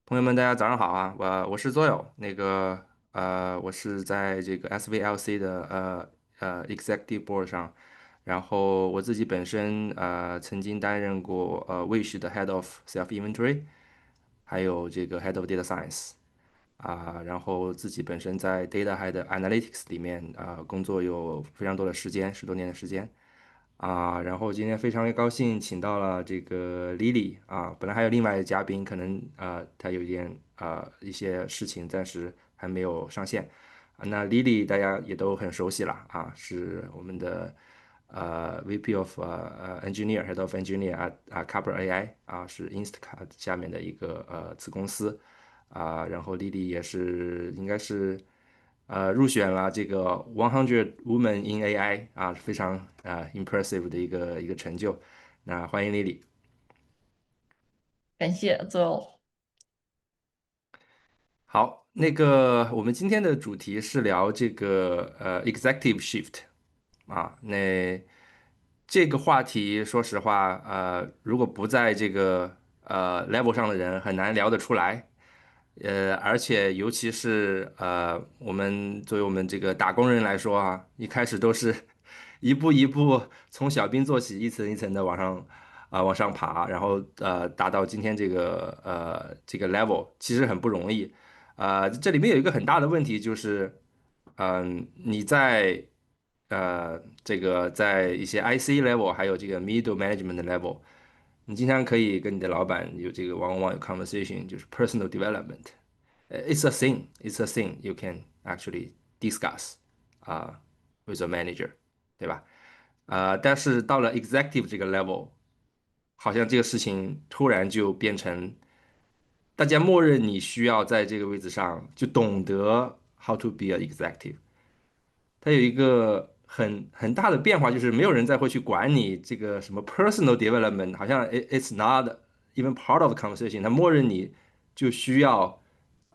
朋友们，大家早上好啊！我是 Zoil，我是在这个 SVLC 的Executive Board 上，然后我自己本身曾经担任过Wish 的 Head of Self Inventory，还有这个 Head of Data Science 然后自己本身在 Data 还的 Analytics 里面工作有非常多的时间，10多年的时间。然后今天非常高兴请到了这个 Lily 本来还有另外的嘉宾，可能他有一些事情暂时还没有上线那 Lily 大家也都很熟悉了是我们的VP of Engineer Head of Engineer Couple AI 是 Instacart 下面的一个子公司然后 Lily 也是应该是。入选了这个100 Women in AI非常impressive 的一个成就。那欢迎 Lily。感谢最后，好，我们今天的主题是聊这个executive shift 那这个话题说实话如果不在这个level 上的人很难聊得出来。而且尤其是我们作为我们这个打工人来说一开始都是一步一步从小兵做起，一层一层的往上爬，然后达到今天这个 level，其实很不容易。这里面有一个很大的问题就是，你在一些 IC level，还有这个 middle management level，你经常可以跟你的老板有这个 one-on-one 有 conversation，就是 personal development。It's a thing. It's a thing you can actually discuss with a manager，对吧？但是到了 executive 这个 level，好像这个事情突然就变成大家默认你需要在这个位置上就懂得 how to be a executive。它有一个很大的变化，就是没有人再会去管你这个什么 personal development，好像it's not even part of the conversation。它默认你就需要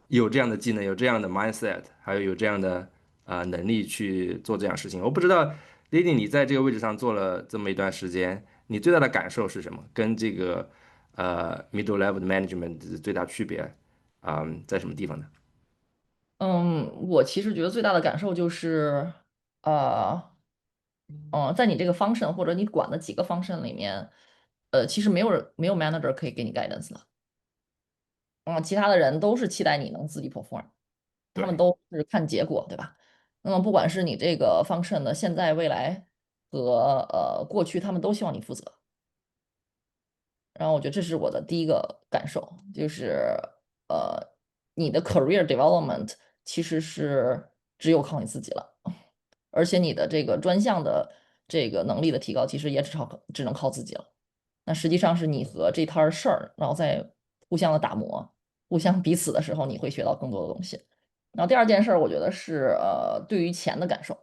有这样的技能，有这样的 mindset，还有这样的能力去做这样事情。我不知道 Lily，你在这个位置上做了这么一段时间，你最大的感受是什么？跟这个middle level 的 management 最大区别在什么地方呢？我其实觉得最大的感受就是，呃，在你这个 function 或者你管的几个 function 里面，其实没有 manager 可以给你 guidance 的，其他的人都是期待你能自己 perform，他们对。都是看结果，对吧？那么不管是你这个 function 的现在、未来和过去，他们都希望你负责。然后我觉得这是我的第一个感受，就是呃，你的 career development 其实是只有靠你自己了，而且你的这个专项的这个能力的提高，其实也只能靠自己了。那实际上是你和这摊儿事儿，然后再互相的打磨，互相彼此的时候，你会学到更多的东西。然后第二件事儿，我觉得是对于钱的感受。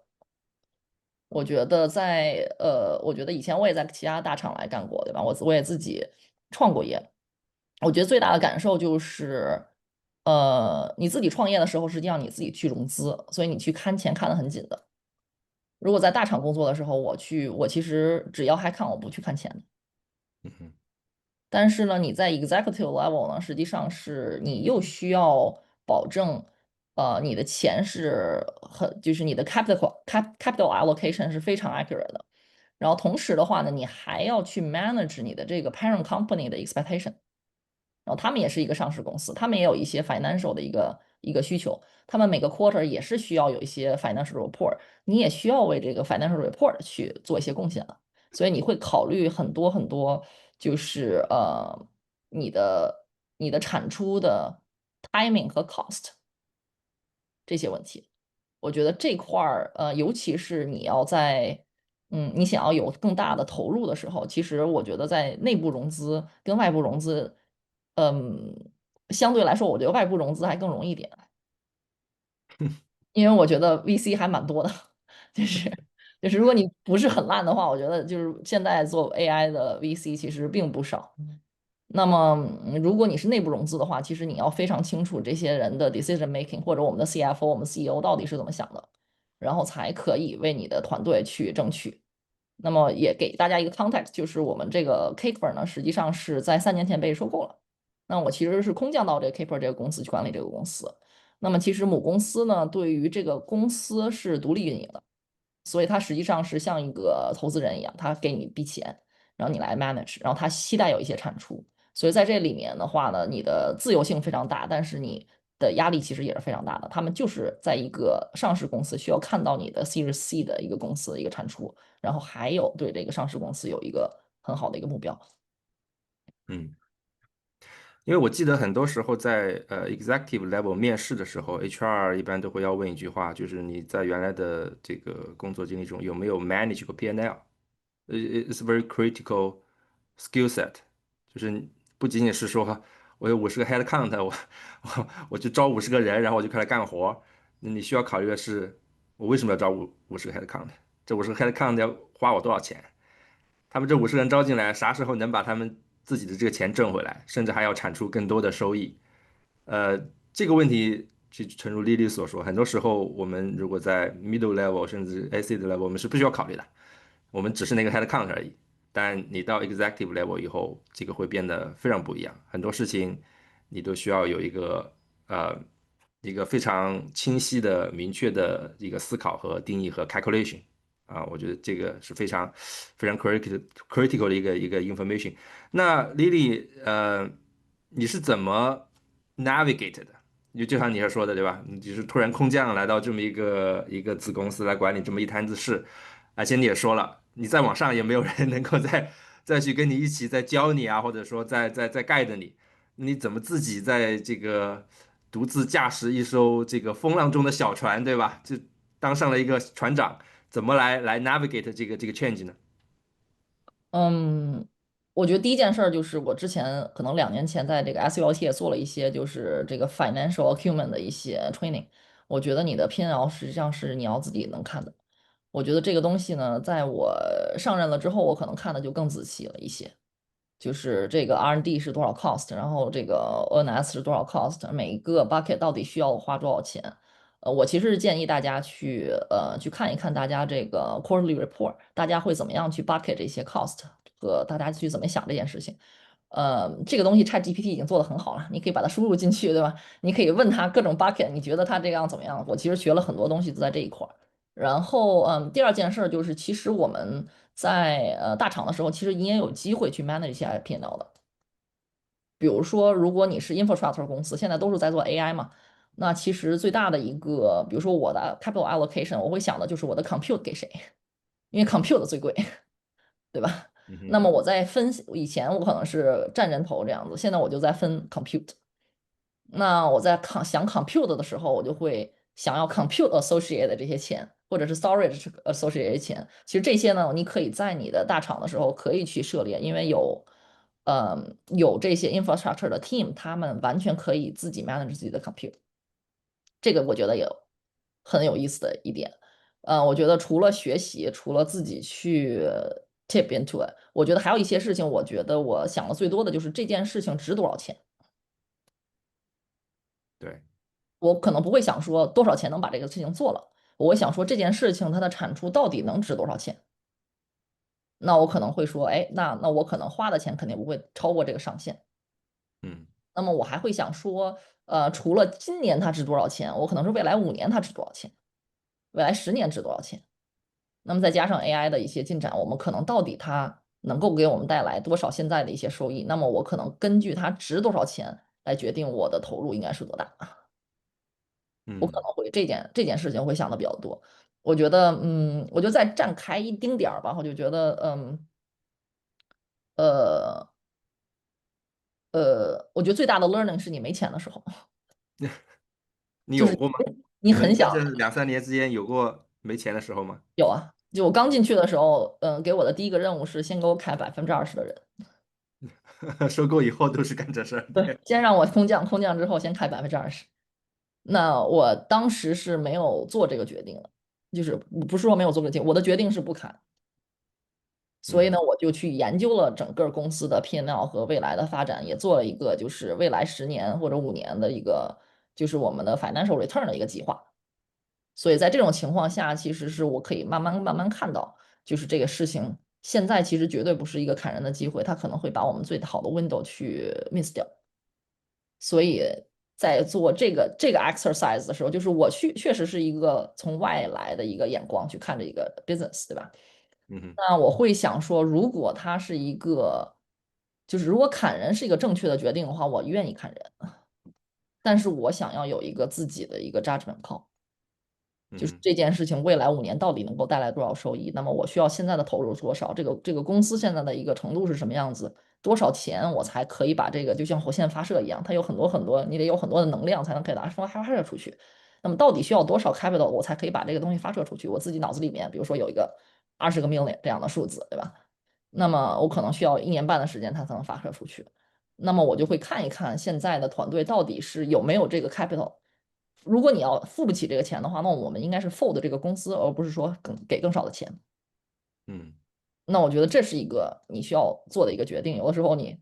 我觉得以前我也在其他大厂来干过，对吧？我也自己创过业。我觉得最大的感受就是，你自己创业的时候，实际上你自己去融资，所以你去看钱看得很紧的。如果在大厂工作的时候，我其实只要还看，我不去看钱的。嗯哼。但是呢，你在 executive level 呢，实际上是你又需要保证，你的钱就是你的 capital allocation 是非常 accurate 的。然后同时的话呢，你还要去 manage 你的这个 parent company 的 expectation。然后他们也是一个上市公司，他们也有一些 financial 的一个需求，他们每个 quarter 也是需要有一些 financial report，你也需要为这个 financial report 去做一些贡献的，所以你会考虑很多很多，就是你的你的产出的 timing 和 cost 这些问题。我觉得这块儿，尤其是你想要有更大的投入的时候，其实我觉得在内部融资跟外部融资，相对来说，我觉得外部融资还更容易一点，因为我觉得 VC 还蛮多的，就是就是如果你不是很烂的话，我觉得就是现在做 AI 的 VC 其实并不少。那么，如果你是内部融资的话，其实你要非常清楚这些人的 decision making，或者我们的 CFO、我们 CEO 到底是怎么想的，然后才可以为你的团队去争取。那么也给大家一个 context，就是我们这个 Cake 粉呢，实际上是在3年前被收购了。那我其实是空降到这个 Keeper 这个公司去管理这个公司。那么其实母公司呢，对于这个公司是独立运营的，所以它实际上是像一个投资人一样，他给你一笔钱，然后你来 manage，然后他期待有一些产出。所以在这里面的话呢，你的自由性非常大，但是你的压力其实也是非常大的。他们就是在一个上市公司需要看到你的 Series C 的一个公司的一个产出，然后还有对这个上市公司有一个很好的一个目标。嗯。因为我记得很多时候在executive level 面试的时候，HR 一般都会要问一句话，就是你在原来的这个工作经历中有没有 manage 过 P&L？It's very critical skill set，就是你不仅仅是说我有50个 head count，我去招50个人，然后我就开始干活。你需要考虑的是，我为什么要招五十个 head count？这50个 head count 要花我多少钱？他们这50人招进来，啥时候能把他们自己的这个钱挣回来，甚至还要产出更多的收益？呃，这个问题就诚如丽丽所说，很多时候我们如果在 middle level 甚至 AC 的 level，我们是不需要考虑的，我们只是那个 head count 而已。但你到 executive level 以后，这个会变得非常不一样，很多事情你都需要有呃一个非常清晰的、明确的一个思考和定义和 calculation。我觉得这个是非常 critical 的一个 information。那 Lily，你是怎么 navigate 的？就像你说的，对吧？你就是突然空降来到这么一个子公司来管理这么一摊子事，而且你也说了，你再往上也没有人能够再去跟你一起再教你啊，或者说再 guide 你，你怎么自己在这个独自驾驶一艘这个风浪中的小船，对吧？就当上了一个船长，怎么来 navigate 这个 change 呢？嗯，我觉得第一件事儿就是我之前可能2年前在这个 SULT 也做了一些就是这个 financial acumen 的一些 training。我觉得你的 P&L 实际上是你要自己能看的。我觉得这个东西呢，在我上任了之后，我可能看的就更仔细了一些。就是这个 R&D 是多少 cost，然后这个 ONS 是多少 cost，每一个 bucket 到底需要花多少钱？我其实是建议大家去看一看大家这个 quarterly report，大家会怎么样去 bucket 这些 cost 和大家去怎么想这件事情。这个东西 ChatGPT 已经做得很好了，你可以把它输入进去，对吧？你可以问他各种 bucket，你觉得它这样怎么样？我其实学了很多东西都在这一块儿。然后，第二件事儿就是，其实我们在大厂的时候，其实你也有机会去 manage 一些 P&L 的。比如说，如果你是 infrastructure 公司，现在都是在做 AI 嘛，那其实最大的一个，比如说我的 capital allocation，我会想的就是我的 compute 给谁，因为 compute 最贵，对吧？嗯哼。那么我在分析，以前我可能是占人头这样子，现在我就在分 compute。那我在想 compute 的时候，我就会想要 compute associated 的这些钱，或者是 storage associated 的钱。其实这些呢，你可以在你的大厂的时候可以去涉猎，因为有这些 infrastructure 的 team，他们完全可以自己 manage 自己的 compute。这个我觉得也很有意思的一点。我觉得除了学习，除了自己去 tip into it，我觉得还有一些事情，我觉得我想的最多的就是这件事情值多少钱。对。我可能不会想说多少钱能把这个事情做了，我会想说这件事情它的产出到底能值多少钱。那我可能会说，哎，那我可能花的钱肯定不会超过这个上限。嗯那么我还会想说，除了今年它值多少钱，我可能是未来5年它值多少钱，未来10年值多少钱。那么再加上 AI 的一些进展，我们可能到底它能够给我们带来多少现在的一些收益？那么我可能根据它值多少钱来决定我的投入应该是多大。我可嗯。能会这件事情会想的比较多。我觉得，我就再站开一丁点儿吧，我就觉得，呃我觉得最大的 learning 是你没钱的时候，就是你有过吗？你你们很想在这2、3年之间有过没钱的时候吗？有啊。就我刚进去的时候，给我的第一个任务是先给我开20%的人，收购以后都是干这事儿。对，对。先让我空降，空降之后先开20%。那我当时是没有做这个决定的，就是不是说没有做这个决定，我的决定是不砍。所以呢，嗯我就去研究了整个公司的 P&L 和未来的发展，也做了一个就是未来10年或者5年的一个就是我们的 financial return 的一个计划。所以在这种情况下，其实是我可以慢慢慢慢看到，就是这个事情现在其实绝对不是一个砍人的机会，它可能会把我们最好的 window 去 miss 掉。所以在做这个 exercise 的时候，就是我确实是一个从外来的一个眼光去看这一个 business，对吧？嗯哼，那我会想说，如果它是一个，就是如果砍人是一个正确的决定的话，我愿意砍人，但是我想要有一个自己的一个 judgment call。就是嗯哼，这件事情未来5年到底能够带来多少收益？那么我需要现在的投入多少？这个公司现在的一个程度是什么样子？多少钱我才可以把这个就像火箭发射一样，它有很多很多，你得有很多的能量才能给它发射出去。那么到底需要多少 capital 我才可以把这个东西发射出去？我自己脑子里面，比如说有一个20个 million 这样的数字，对吧？那么我可能需要1年半的时间，它才能发射出去。那么我就会看一看现在的团队到底是有没有这个 capital。如果你要付不起这个钱的话，那我们应该是 fold 这个公司，而不是说更少的钱。嗯那我觉得这是一个你需要做的一个决定。有的时候你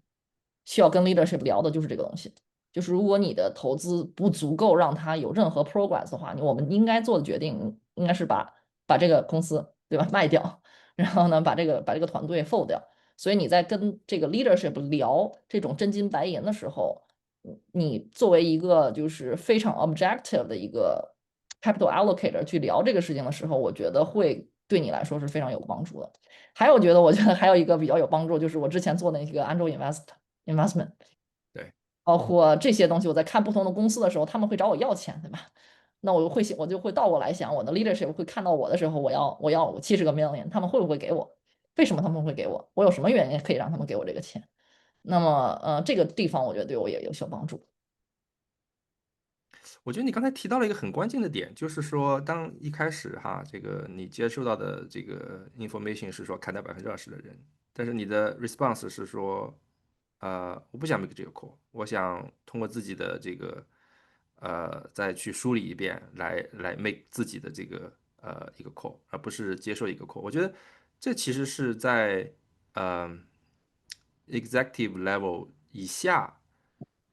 需要跟 leadership 聊的就是这个东西，就是如果你的投资不足够让他有任何 progress 的话，我们应该做的决定应该是把这个公司对吧卖掉，然后呢把这个团队 fold 掉。所以你在跟这个 leadership 聊这种真金白银的时候，你作为一个就是非常 objective 的一个 capital allocator 去聊这个事情的时候，我觉得会对你来说是非常有帮助的。还有，我觉得还有一个比较有帮助，就是我之前做的那个 Angel Investment，对，包括这些东西，我在看不同的公司的时候，他们会找我要钱，对吧？那我就会倒过来想，我的 leadership 会看到我的时候，我要70个 million，他们会不会给我？为什么他们会给我？我有什么原因可以让他们给我这个钱？那么这个地方我觉得对我也有所帮助。我觉得你刚才提到了一个很关键的点，就是说，当一开始哈，这个你接受到的这个 information 是说砍掉20%的人，但是你的 response 是说，我不想 make 这个 call，我想通过自己的这个，再去梳理一遍，来 make 自己的这个一个 call，而不是接受一个 call。我觉得这其实是在呃 executive level 以下。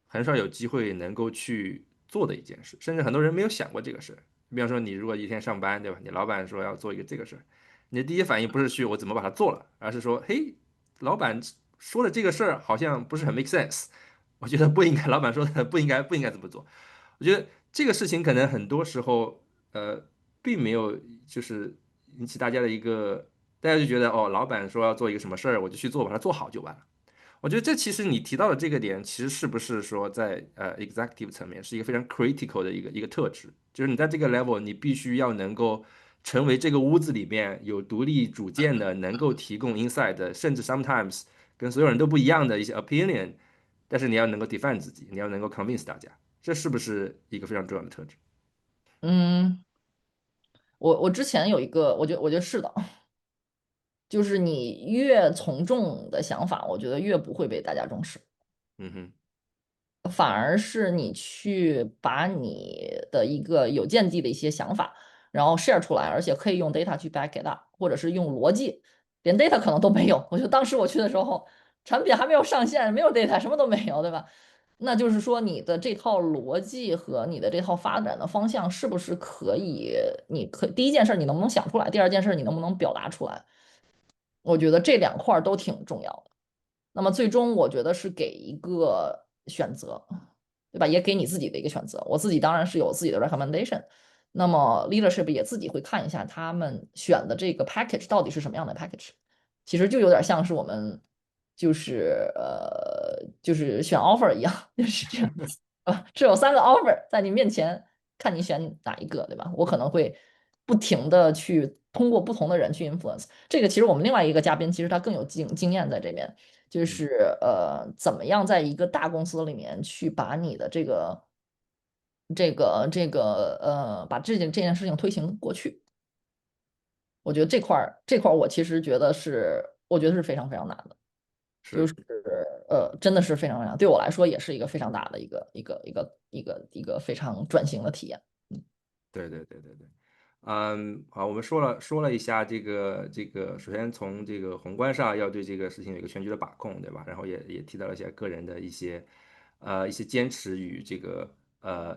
很少有机会能够去做的一件事，甚至很多人没有想过这个事儿。比方说，你如果一天上班，对吧？你老板说要做一个这个事儿，你的第一反应不是去我怎么把它做了，而是说，嘿，老板说的这个事儿好像不是很 make sense，我觉得不应该，老板说的不应该这么做。我觉得这个事情可能很多时候，并没有就是引起大家的一个，大家就觉得哦，老板说要做一个什么事儿，我就去做，把它做好就完了。我觉得这其实你提到的这个点，其实是不是说在executive 层面是一个非常 critical 的一个特质，就是你在这个 level，你必须要能够成为这个屋子里面有独立主见的，能够提供 insight 的，甚至 sometimes 跟所有人都不一样的一些 opinion，但是你要能够 defend 自己，你要能够 convince 大家，这是不是一个非常重要的特质？嗯，我之前有一个，我觉得是的，就是你越从众的想法，我觉得越不会被大家重视。嗯哼，反而是你去把你的一个有见地的一些想法，然后 share 出来，而且可以用 data 去 back it up，或者是用逻辑，连 data 可能都没有。我觉得当时我去的时候，产品还没有上线，没有 data，什么都没有，对吧？那就是说你的这套逻辑和你的这套发展的方向是不是可以？第一件事你能不能想出来？第二件事你能不能表达出来？我觉得这2块儿都挺重要的。那么最终我觉得是给一个选择，对吧？也给你自己的一个选择。我自己当然是有自己的 recommendation，那么 leadership 也自己会看一下他们选的这个 package 到底是什么样的 package。其实就有点像是我们就是选 offer 一样，就是这样子啊，是有3个 offer 在你面前，看你选哪一个，对吧？我可能会不停的去通过不同的人去 influence。这个其实我们另外一个嘉宾其实他更有经验在这边。就嗯是怎么样在一个大公司里面去把你的把这件事情推行过去。我觉得这块儿我其实我觉得是非常非常难的，就是。是真的是非常非常，对我来说也是一个非常大的一个非常转型的体验。对对对对对，好，我们说了一下这个，首先从这个宏观上要对这个事情有一个全局的把控，对吧？然后也提到了一些个人的一些坚持与这个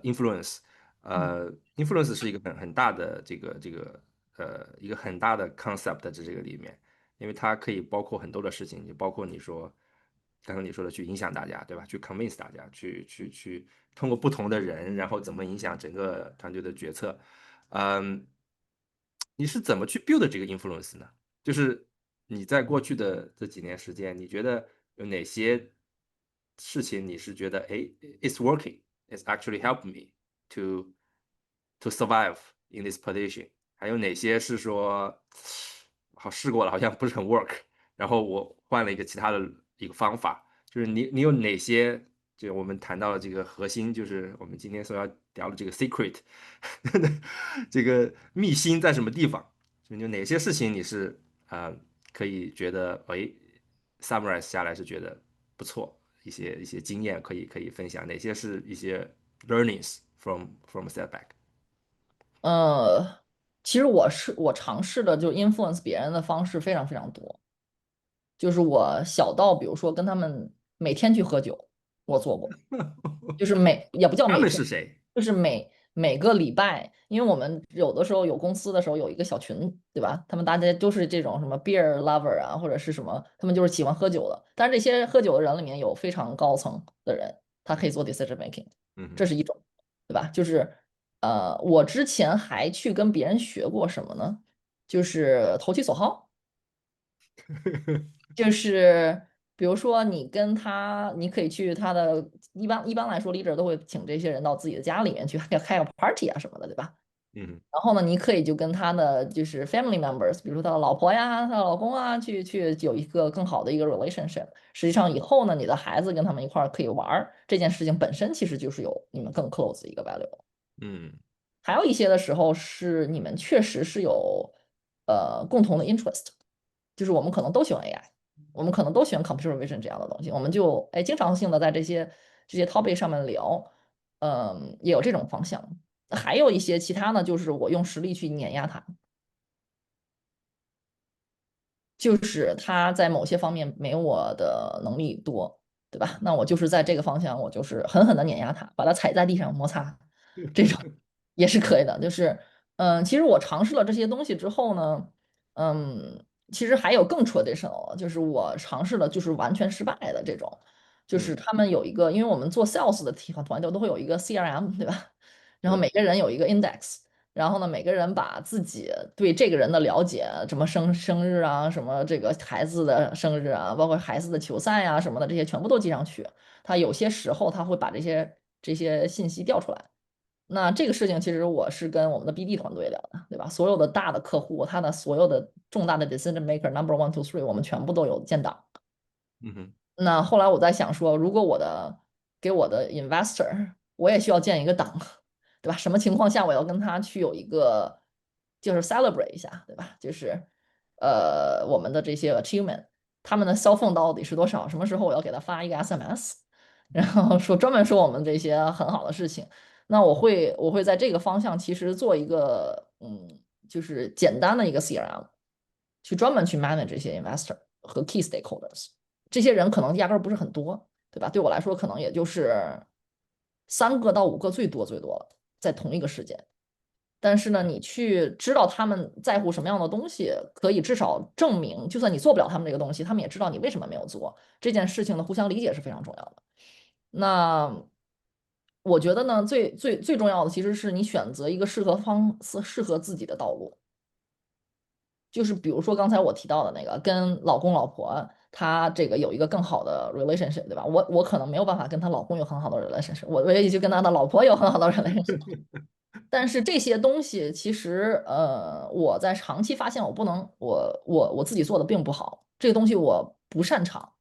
influence，嗯influence 是一个很大的这个一个很大的 concept 在这个里面，因为它可以包括很多的事情，就包括你说。刚刚你说的去影响大家，对吧？去 convince 大家，去通过不同的人，然后怎么影响整个团队的决策。嗯，你是怎么去 build 这个 influence 呢？就是你在过去的这几年时间，你觉得有哪些事情你是觉得哎，it's working，it's actually helped me to survive in this position？还有哪些是说好试过了，好像不是很 work，然后我换了一个其他的一个方法？就是你有哪些？就我们谈到了这个核心，就是我们今天所要聊的这个 secret，这个秘辛在什么地方？就哪些事情你是可以觉得哎 summarize 下来是觉得不错，一些经验可以分享，哪些是一些 learnings from setback？呃，其实我尝试的就 influence 别人的方式非常非常多，就是我小到比如说跟他们每天去喝酒，我做过。就是也不叫他每天，们是谁？就是每个礼拜，因为我们有的时候有公司的时候有一个小群，对吧？他们大家都是这种什么 beer lover 啊，或者是什么，他们就是喜欢喝酒的。但是这些喝酒的人里面有非常高层的人，他可以做 decision making，这嗯是一种，对吧？就是我之前还去跟别人学过什么呢？就是投其所好。哼，就是比如说你跟他，你可以去他的，一般来说，leader 都会请这些人到自己的家里面去开个 party 啊什么的，对吧？嗯然后呢，你可以就跟他的就是 family members，比如说他的老婆呀、他的老公啊，去有一个更好的一个 relationship。实际上以后呢，你的孩子跟他们一块儿可以玩儿，这件事情本身其实就是有你们更 close 的一个 value。嗯还有一些的时候是你们确实是有共同的 interest，就是我们可能都喜欢 AI，我们可能都喜欢 computer vision 这样的东西，我们就经常性的在这些 topic 上面聊，也有这种方向。还有一些其他呢，就是我用实力去碾压他，就是他在某些方面没我的能力多，对吧？那我就是在这个方向，我就是狠狠的碾压他，把他踩在地上摩擦，这种也是可以的。就是，其实我尝试了这些东西之后呢，其实还有更 traditional，就是我尝试了就是完全失败的这种，就是嗯他们有一个，因为我们做 sales 的团队都会有一个 CRM，对吧？然后每是个人有一个 index。然后呢，每个人把自己对这个人的了解，什么生日啊，什么这个孩子的生日啊，包括孩子的球赛啊什么的，这些全部都记上去。他有些时候他会把这些信息调出来。那这个事情其实我是跟我们的 BD 团队聊的，对吧？所有的大的客户，他的所有的重大的 decision maker number one two three，我们全部都有建档。嗯哼那后来我在想说，如果给我的 investor，我也需要建一个档，对吧？什么情况下我要跟他去有一个就是 celebrate 一下，对吧？就是我们的这些 achievement，他们的 cell phone 到底是多少？什么时候我要给他发一个 SMS，然后专门说我们这些很好的事情。那我会在这个方向其实做一个就是简单的一个 CRM，去专门去 manage 这些 investor 和 key stakeholders。这些人可能压根儿不是很多，对吧？对我来说，可能也就是3个到5个最多最多了，在同一个时间。但是呢，你去知道他们在乎什么样的东西，可以至少证明，就算你做不了他们这个东西，他们也知道你为什么没有做这件事情的互相理解是非常重要的。那我觉得呢，最重要的其实是你选择一个适合自己的道路。就是比如说刚才我提到的那个，跟老公老婆他这个有一个更好的 relationship，对吧？我可能没有办法跟他老公有很好的 relationship，我也就跟他的老婆有很好的 relationship。但是这些东西其实，我在长期发现我不能，我自己做的并不好，这个东西我不擅长，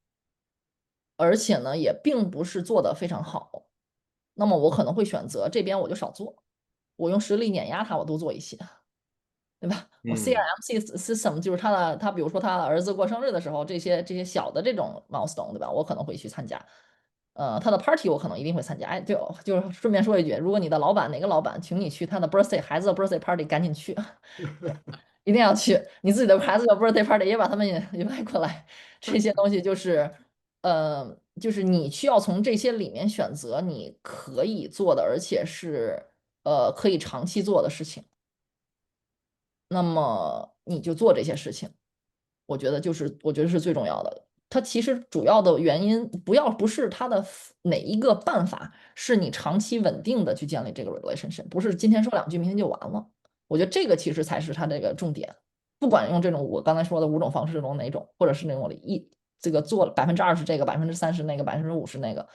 而且呢也并不是做的非常好。那么我可能会选择这边我就少做，我用实力碾压他，我多做一些。对吧？我 嗯 CRM system 就是他比如说他的儿子过生日的时候，这些小的这种 milestone，对吧？我可能会去参加。他的 party 我可能一定会参加。哎，对哦，就是顺便说一句，如果你的老板哪个老板请你去他的 birthday 孩子的 birthday party，赶紧去，一定要去。你自己的孩子的 birthday party 也把他们也invite外过来。这些东西就是，就是你需要从这些里面选择你可以做的，而且是可以长期做的事情。那么你就做这些事情，我觉得是最重要的。它其实主要的原因不是它的哪一个办法是你长期稳定的去建立这个 relationship，不是今天说两句，明天就完了。我觉得这个其实才是它这个重点。不管用这种我刚才说的5种方式中哪种，或者是那种这个做20%这个30%那个50%那个，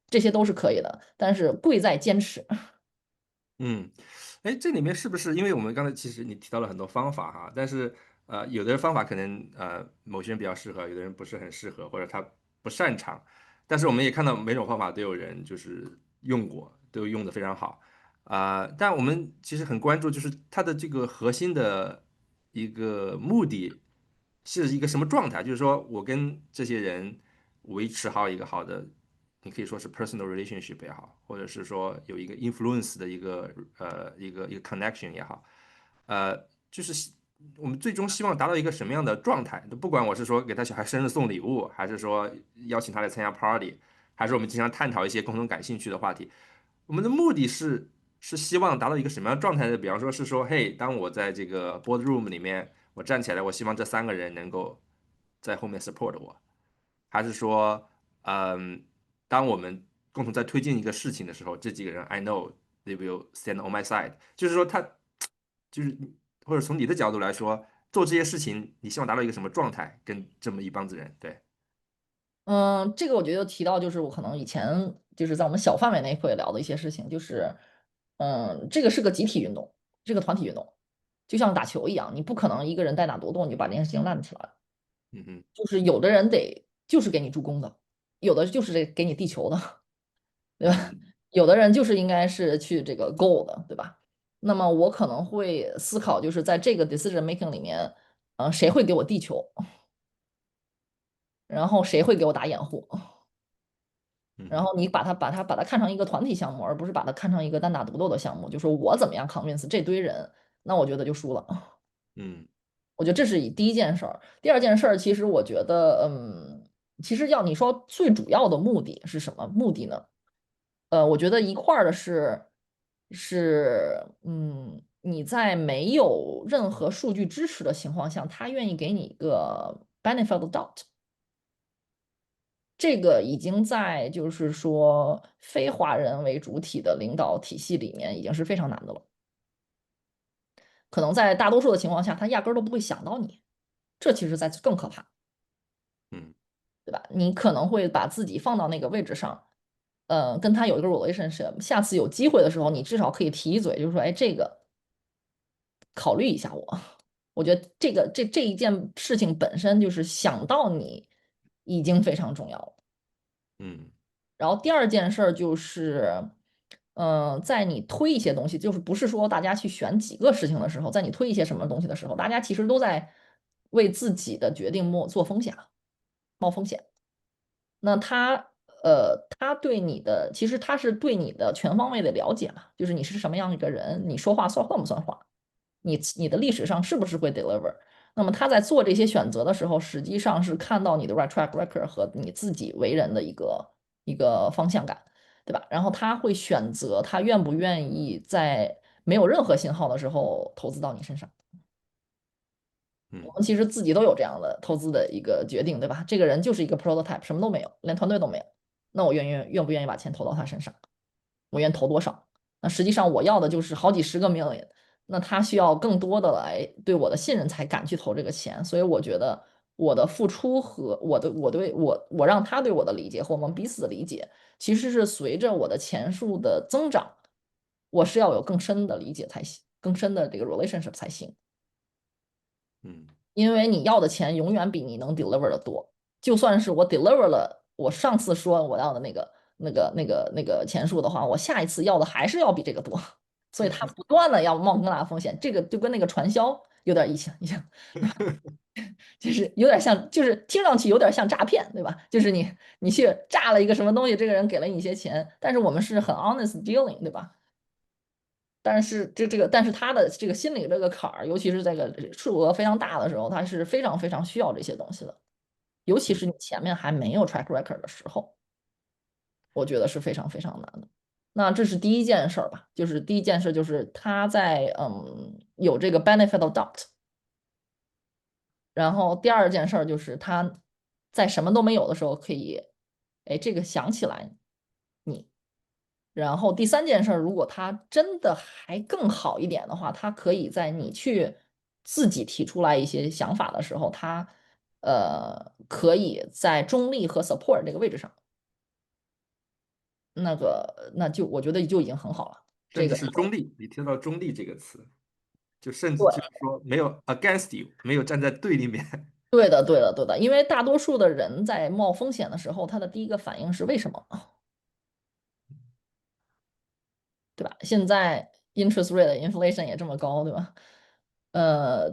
这些都是可以的，但是贵在坚持。嗯，哎，这里面是不是因为我们刚才其实你提到了很多方法哈，但是有的方法可能某些人比较适合，有的人不是很适合，或者他不擅长。但是我们也看到每种方法都有人就是用过，都用的非常好但我们其实很关注就是它的这个核心的一个目的是一个什么状态，就是说我跟这些人维持好一个好的。你可以说是 personal relationship 也好，或者是说有一个 influence 的一个 connection 也好，就是我们最终希望达到一个什么样的状态？不管我是说给他小孩生日送礼物，还是说邀请他来参加 party，还是我们经常探讨一些共同感兴趣的话题，我们的目的是希望达到一个什么样的状态呢？比方说是说，嘿，当我在这个 boardroom 里面，我站起来，我希望这3个人能够在后面 support 我。还是说，嗯，当我们共同在推进一个事情的时候，这几个人 I know they will stand on my side，就是说他就是或者从你的角度来说，做这些事情，你希望达到一个什么状态？跟这么一帮子人，对，嗯，这个我觉得提到就是我可能以前就是在我们小范围内会聊的一些事情，就是这个是个集体运动，是个团体运动，就像打球一样，你不可能一个人单打独斗你就把这件事情烂起来。嗯哼，就是有的人得就是给你助攻的，有的就是得给你地球的，对吧？嗯有的人就是应该是去这个 goal 的，对吧？那么我可能会思考，就是在这个 decision making 里面，谁会给我地球，然后谁会给我打掩护，然嗯哼，后你把它看成一个团体项目，而不是把它看成一个单打独斗的项目，就说我怎么样 convince 这堆人，那我觉得就输了。嗯我觉得这是第一件事儿。第二件事儿，其实我觉得，其实要你说最主要的目的是什么目的呢？我觉得一块儿的是，你在没有任何数据支持的情况下，他愿意给你一个 benefit of doubt，这个已经在就是说非华人为主体的领导体系里面已经是非常难的了。可能在大多数的情况下，他压根儿都不会想到你，这其实才更可怕。嗯对吧？你可能会把自己放到那个位置上，跟他有一个 relationship，下次有机会的时候，你至少可以提一嘴，就是说，哎，这个考虑一下我。我觉得这一件事情本身就是想到你已经非常重要了。嗯然后第二件事儿就是，在你推一些东西，就是不是说大家去选几个事情的时候，在你推一些什么东西的时候，大家其实都在为自己的决定做风险，冒风险。那他对你的，其实他是对你的全方位的了解嘛，就是你是什么样一个人，你说话算不算话，你的历史上是不是会 deliver。那么他在做这些选择的时候，实际上是看到你的 right track record 和你自己为人的一个方向感，对吧？然后他会选择他愿不愿意在没有任何信号的时候投资到你身上。我嗯们其实自己都有这样的投资的一个决定，对吧？这个人就是一个 prototype，什么都没有，连团队都没有。那我愿不愿意把钱投到他身上？我愿意投多少？那实际上我要的就是好几十个 million，那他需要更多的来对我的信任才敢去投这个钱。所以我觉得我的付出和我让他对我的理解和我们彼此的理解，其实是随着我的钱数的增长，我是要有更深的理解才行，更深的这个 relationship 才行。嗯因为你要的钱永远比你能 deliver 的多。就算是我 deliver 了我上次说我要的那个钱数的话，我下一次要的还是要比这个多。所以他不断的要冒更大的风险，这个就跟那个传销有点像，就是有点像，就是听上去有点像诈骗，对吧？就是你去炸了一个什么东西，这个人给了你一些钱，但是我们是很 honest dealing，对吧？但是但是他的这个心理这个坎儿，尤其是这个数额非常大的时候，他是非常非常需要这些东西的。尤其是你前面还没有 track record 的时候，我觉得是非常非常难的。那这是第一件事儿吧，就是第一件事就是他在有这个 benefit of doubt，然后第二件事儿就是他在什么都没有的时候可以，哎，这个想起来你。然后第三件事儿，如果他真的还更好一点的话，他可以在你去自己提出来一些想法的时候，他可以在中立和 support 这个位置上，那就我觉得就已经很好了。甚至这个是中立。你听到“中立”这个词，就甚至就是对说没有 against you，没有站在对立面。对的对的对的，因为大多数的人在冒风险的时候，他的第一个反应是为什么？对吧？现在 interest rate inflation 也这么高，对吧？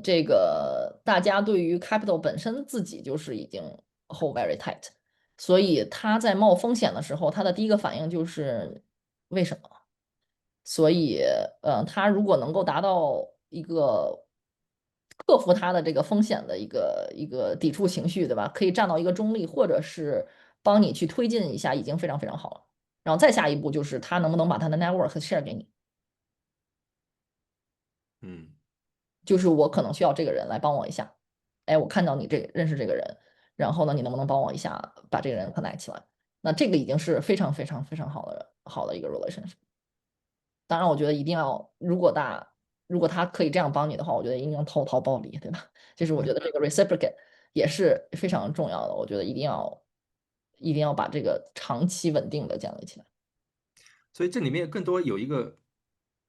这个大家对于 capital 本身自己就是已经 hold very tight，所以他在冒风险的时候，他的第一个反应就是为什么？所以，他如果能够达到一个克服他的这个风险的一个抵触情绪，对吧？可以站到一个中立，或者是帮你去推进一下，已经非常非常好了。然后再下一步就是他能不能把他的 network share 给你，嗯，就是我可能需要这个人来帮我一下，哎，我看到你认识这个人，然后呢，你能不能帮我一下把这个人 connect 起来？那这个已经是非常非常非常好的一个 relationship。当然，我觉得一定要，如果他可以这样帮你的话，我觉得一定要滔滔暴力，对吧？就是我觉得这个 reciprocate 也是非常重要的，我觉得一定要把这个长期稳定的建立起来。所以这里面更多有一个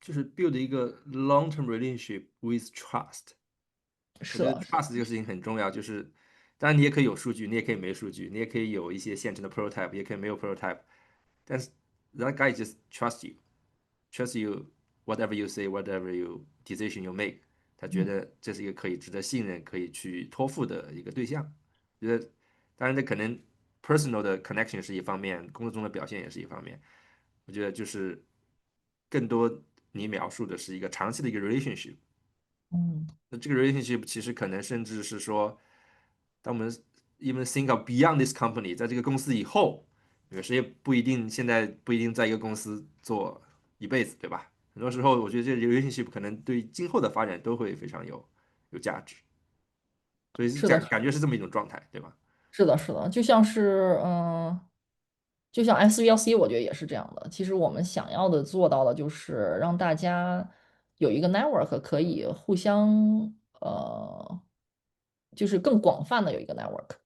就是 build 一个 long-term relationship with trust。我觉得 是的，是的，trust 这个事情很重要，就是当然你也可以有数据，你也可以没数据，你也可以有一些现成的 prototype，也可以没有 prototype，但是 that guy just trust you whatever you say whatever you decision you make，他觉嗯得这是一个可以值得信任、可以去托付的一个对象。觉得当然这可能 personal 的 connection 是一方面，工作中的表现也是一方面。我觉得就是更多你描述的是一个长期的一个 relationship。嗯，那这个 relationship 其实可能甚至是说，当我们 even think of beyond this company，在这个公司以后，有谁也不一定现在不一定在一个公司做一辈子，对吧？很多时候，我觉得这个 relationship 可能对今后的发展都会非常有价值，所以是是的，感觉是这么一种状态，对吧？是的，是的，就像是就像 SVLC，我觉得也是这样的。其实我们想要的做到的就是让大家有一个 network 可以互相就是更广泛的有一个 network，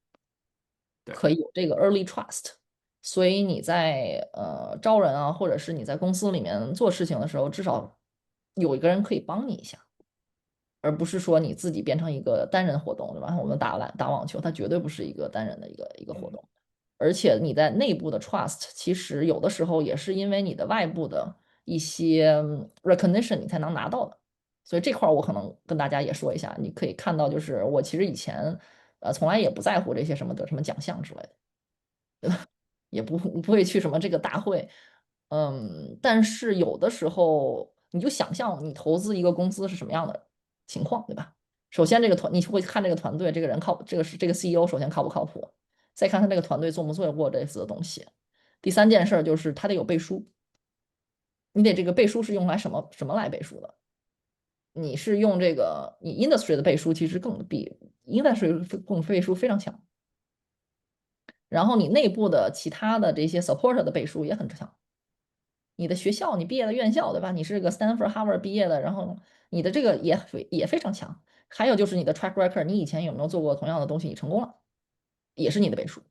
对。可以有这个 early trust。所以你在招人啊，或者是你在公司里面做事情的时候，至少有一个人可以帮你一下。而不是说你自己变成一个单人活动，对吧？我们打网球，它绝对不是一个单人的一个活嗯。动，而且你在内部的 trust，其实有的时候也是因为你的外部的一些recognition 你才能拿到的。所以这块儿我可能跟大家也说一下，你可以看到，就是我其实以前从来也不在乎这些什么得什么奖项之类的。也不会去什么这个大会，但是有的时候你就想象你投资一个公司是什么样的情况，对吧？首先这个团你会看这个团队，这个人这个 CEO 首先靠不靠谱，再看他这个团队做没做过类似的东西。第三件事儿就是他得有背书，你得这个背书是用来什么来背书的？你是用这个你 industry 的背书，其实更比 industry 更背书非常强。然后你内部的其他的这些 support 的背书也很强。你的学校，你毕业的院校，对吧？你是个 Stanford、Harvard 毕业的，然后你的这个也非常强。还有就是你的 track record，你以前有没有做过同样的东西，你成功了，也是你的背书。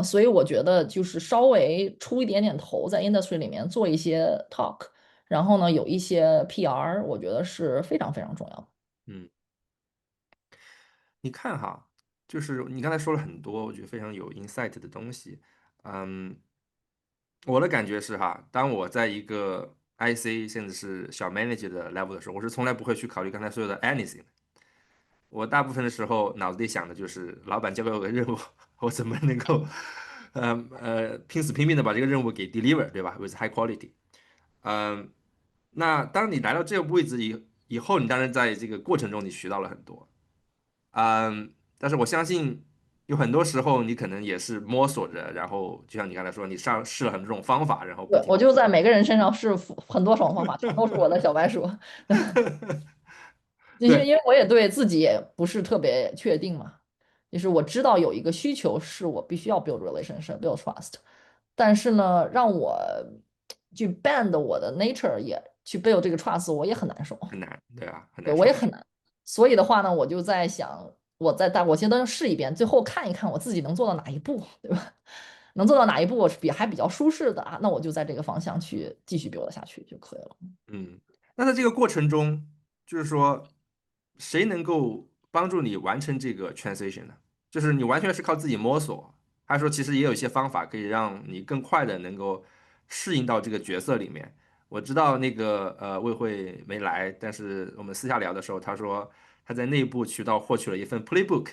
所以我觉得就是稍微出一点点头，在 industry 里面做一些 talk，然后呢有一些 PR，我觉得是非常非常重要的。嗯，你看哈，就是你刚才说了很多，我觉得非常有 insight 的东西。嗯，我的感觉是哈，当我在一个 IC 甚至是小 manager 的 level 的时候，我是从来不会去考虑刚才说的 anything。我大部分的时候脑子里想的就是老板交给我个任务，我怎么能够拼死拼命的把这个任务给 deliver，对吧？with high quality。嗯，那当你来到这个位置以后，你当然在这个过程中你学到了很多。但是我相信有很多时候你可能也是摸索着，然后就像你刚才说，你试了很多种方法，然后不对，停。我就在每个人身上试很多种方法，全都是我的小白鼠。对。因为我也对自己也不是特别确定嘛，就是我知道有一个需求是我必须要 build relationship、build trust，但是呢，让我去 bend 我的 nature 也去 build 这个 trust，我也很难受。很难，对吧？很对，难受。我也很难。所以的话呢，我就在想，我先都试一遍，最后看一看我自己能做到哪一步，对吧？能做到哪一步我是还比较舒适的啊，那我就在这个方向去继续 build 下去就可以了。嗯，那在这个过程中，就是说，谁能够帮助你完成这个 transition 呢？就是你完全是靠自己摸索，还是说其实也有一些方法可以让你更快的能够适应到这个角色里面？我知道那个魏慧没来，但是我们私下聊的时候，他说他在内部渠道获取了一份 playbook，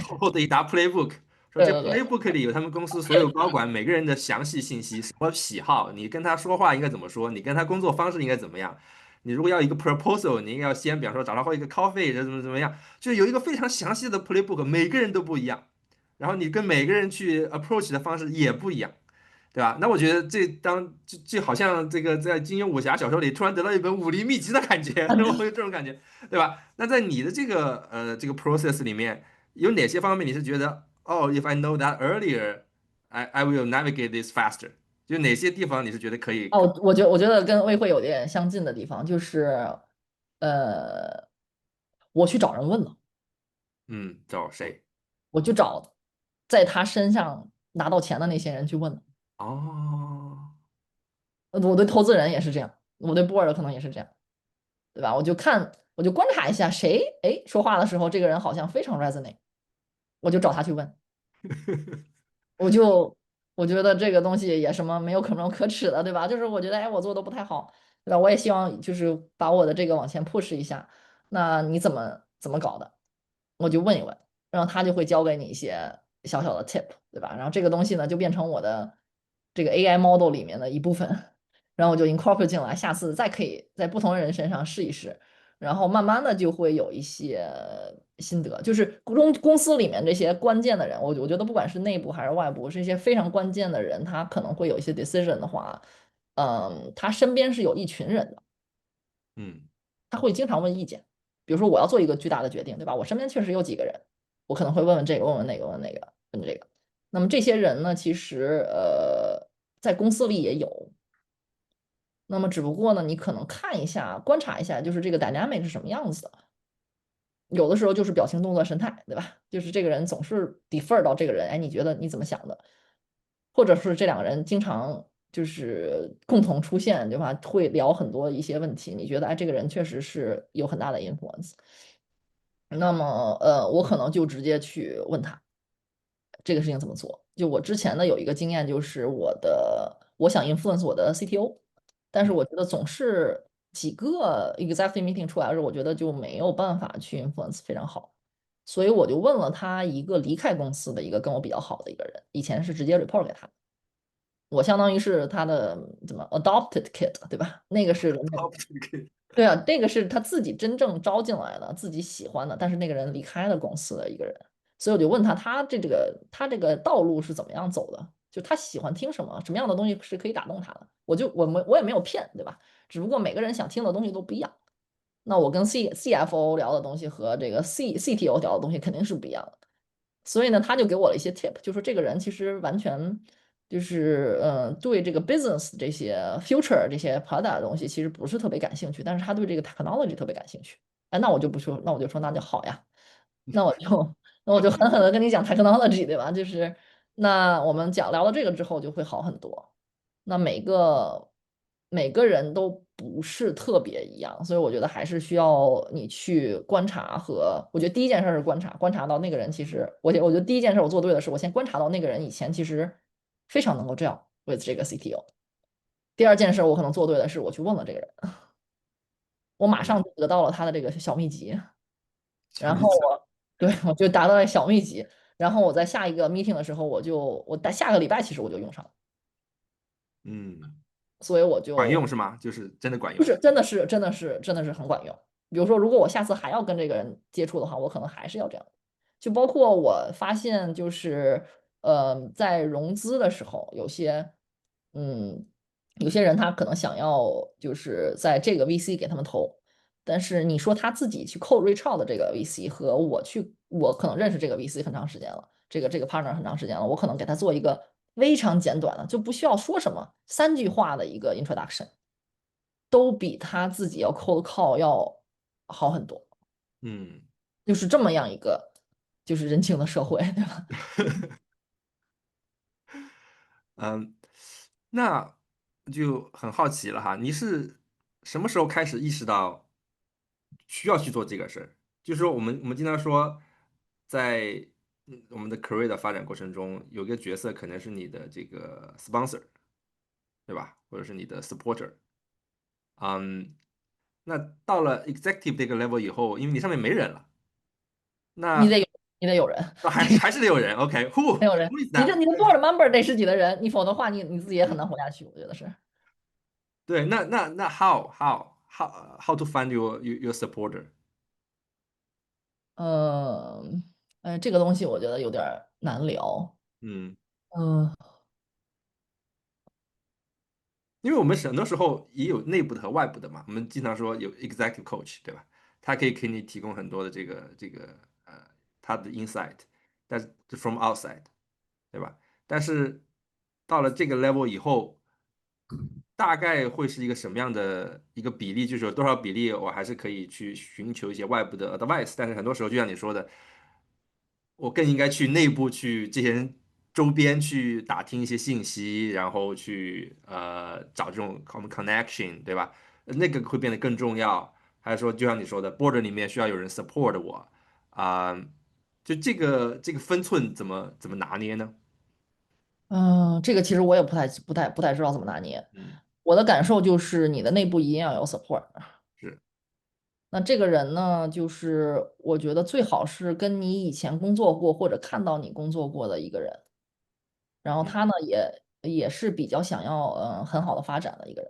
厚厚的一沓 playbook，说这 对对对，playbook 里有他们公司所有高管每个人的详细信息，什么喜好，你跟他说话应该怎么说，你跟他工作方式应该怎么样。你如果要一个 proposal，你应该要先，比方说找他喝一个 coffee，怎么样，就有一个非常详细的 playbook，每个人都不一样，然后你跟每个人去 approach 的方式也不一样。对吧？那我觉得就好像这个在金庸武侠小说里突然得到一本武林秘籍的感觉，我有这种感觉，对吧？那在你的这个 process 里面，有哪些方面你是觉得哦，if I know that earlier，I will navigate this faster？就哪些地方你是觉得可以？哦，我觉得跟魏慧有点相近的地方就是，呃，我去找人问了，嗯，找谁？我就找在他身上拿到钱的那些人去问了。哦，我对投资人也是这样，我对 board 可能也是这样。对吧？我就看，我就观察一下谁，哎，说话的时候这个人好像非常 resonate，我就找他去问，我就我觉得这个东西也什么没有可能可耻的，对吧？就是我觉得，哎，我做的不太好，对吧？我也希望就是把我的这个往前 push 一下，那你怎么搞的？我就问一问，然后他就会教给你一些小小的 tip，对吧？然后这个东西呢就变成我的这个 AI model 里面的一部分，然后我就 incorporate 进来，下次再可以在不同人身上试一试。然后慢慢的就会有一些心得，就是公司里面这些关键的人，我觉得不管是内部还是外部，是一些非常关键的人，他可能会有一些 decision 的话，他身边是有一群人的，嗯他会经常问意见。比如说我要做一个巨大的决定，对吧？我身边确实有几个人，我可能会问问这个，问问那个，问问那个，问这个。那么这些人呢，其实在公司里也有，那么只不过呢，你可能看一下、观察一下，就是这个 dynamic 是什么样子的。有的时候就是表情、动作、神态，对吧？就是这个人总是 defer 到这个人，哎，你觉得你怎么想的？或者是这两个人经常就是共同出现，对吧？会聊很多一些问题，你觉得哎，这个人确实是有很大的 influence。那么我可能就直接去问他这个事情怎么做。就我之前呢有一个经验，就是我想 influence 我的 CTO，但是嗯我觉得总是几个 executive meeting 出来的时候，我觉得就没有办法去 influence 非常好，所以我就问了他一个离开公司的一个跟我比较好的一个人，以前是直接 report 给他的，我相当于是他的怎么 adopted kid，对吧？那个是对啊，那个是他自己真正招进来的，自己喜欢的，但是那个人离开了公司的一个人，所以我就问他，他这个道路是怎么样走的？就他喜欢听什么，什么样的东西是可以打动他的？我也没有骗，对吧？只不过每个人想听的东西都不一样。那我跟 CFO 聊的东西和这个 CTO 聊的东西肯定是不一样的。所以呢，他就给我了一些 tip，就说这个人其实完全就是对这个 business 这些 future 这些 product 的东西其实不是特别感兴趣，但是他对这个 technology 特别感兴趣。哎，那我就不说，那我就说那就好呀，那我就那我就狠狠的跟你讲 technology，对吧？就是那我们聊了这个之后就会好很多。那每个人都不是特别一样，所以我觉得还是需要你去观察和，我觉得第一件事是观察，观察到那个人其实，我觉得第一件事我做对的是，我先观察到那个人以前其实非常能够这样 with 这个 CTO。第二件事我可能做对的是，我去问了这个人，我马嗯，上就得到了他的这个小秘籍，然小米讲，后我就达到了小秘籍，然后我在下一个 meeting 的时候，我在下个礼拜其实我就用上了，嗯，所以我就管用是吗？就是真的管用。就是真的是很管用。比如说，如果我下次还要跟这个人接触的话，我可能还是要这样。就包括我发现，就是在融资的时候，嗯，有些人他可能想要就是在这个 VC 给他们投，但是你说他自己去 cold reach out 的这个 VC 和我去我可能认识这个 VC 很长时间了，这个 partner 很长时间了，我可能给他做一个非常简短的，就不需要说什么3句话的一个 introduction，都比他自己要 cold call 要好很多。嗯就是这么样一个就是人情的社会，对吧？嗯，那就很好奇了哈，你是什么时候开始意识到需要去做这个事儿？就是说我们经常说，在我们的 career 的发展过程中，有一个角色可能是你的这个 sponsor，对吧？或者是你的 supporter。嗯，那到了 executive 这个 level 以后，因为你上面没人了，那你得有你得有人，还是得有人。OK，who 得有人，who is 你的 that？你的 board member 得是几的人，你否则的话你自己也很难活下去，我觉得是。对，那 how to find your supporter？嗯，这个东西我觉得有点儿难聊。嗯。嗯因为我们很多时候也有内部的和外部的嘛，我们经常说有 executive coach，对吧？他可以给你提供很多的这个他的 insight，但是 from outside，对吧？但是到了这个 level 以后，大概会是一个什么样的一个比例？就是有多少比例，我还是可以去寻求一些外部的 advice，但是很多时候就像你说的，我更应该去内部去这些人周边去打听一些信息，然后去找这种 connection，对吧？那个会变得更重要。还是说，就像你说的，border 里面需要有人 support 我就这个分寸怎么拿捏呢？嗯，这个其实我也不太知道怎么拿捏。嗯，我的感受就是你的内部一定要有 support。是，那这个人呢，就是我觉得最好是跟你以前工作过或者看到你工作过的一个人。然后嗯他呢也是比较想要很好的发展的一个人，